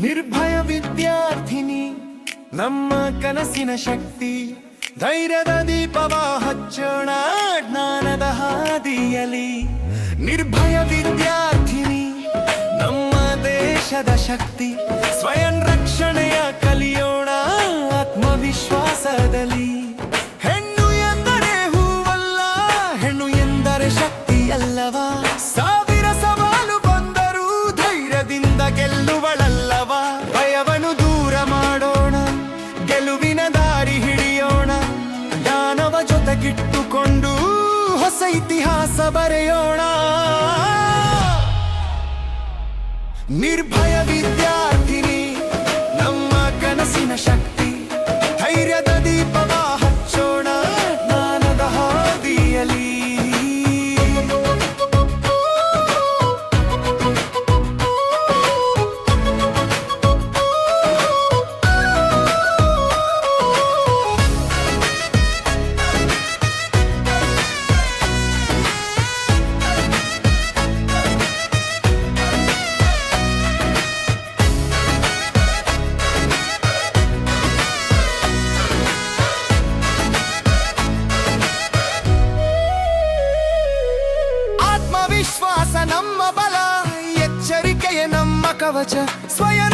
ನಿರ್ಭಯ ವಿದ್ಯಾರ್ಥಿನಿ ನಮ್ಮ ಕನಸಿನ ಶಕ್ತಿ, ಧೈರ್ಯದ ದೀಪವ ಹಚ್ಚೋಣ ಜ್ಞಾನದ ಹಾದಿಯಲಿ. ನಿರ್ಭಯ ವಿದ್ಯಾರ್ಥಿನಿ ನಮ್ಮ ದೇಶದ ಶಕ್ತಿ, ಸ್ವಯಂ ರಕ್ಷಣೆಯ ಕಲಿಯೋಣ ಆತ್ಮವಿಶ್ವಾಸದಲ್ಲಿ. ಹೆಣ್ಣು ಎಂದರೆ ಹೂವಲ್ಲ, ಹೆಣ್ಣು ಎಂದರೆ ಶಕ್ತಿ ಅಲ್ಲವಾ. ಸಾವಿರ ಸವಾಲು ಬಂದರೂ ಧೈರ್ಯದಿಂದ ಗೆಲ್ಲುವಳಲ್ಲವ. ಭಯವನ್ನು ದೂರ ಮಾಡೋಣ, ಗೆಲುವಿನ ದಾರಿ ಹಿಡಿಯೋಣ. ಜ್ಞಾನವ ಜೊತೆಗಿಟ್ಟುಕೊಂಡು ಹೊಸ ಇತಿಹಾಸ ಬರೆಯೋಣ. ನಿರ್ಭಯ ವಿದ್ಯಾರ್ಥಿನಿ ನಮ್ಮ ಕನಸಿನ ಶಕ್ತಿ, ಧೈರ್ಯದ ದೀಪವ ಹಚ್ಚೋಣ ಜ್ಞಾನದ ಹಾದಿಯಲಿ. ವಿಶ್ವಾಸ ನಮ್ಮ ಬಲ, ಎಚ್ಚರಿಕೆಯ ನಮ್ಮ ಕವಚ. ಸ್ವಯಂ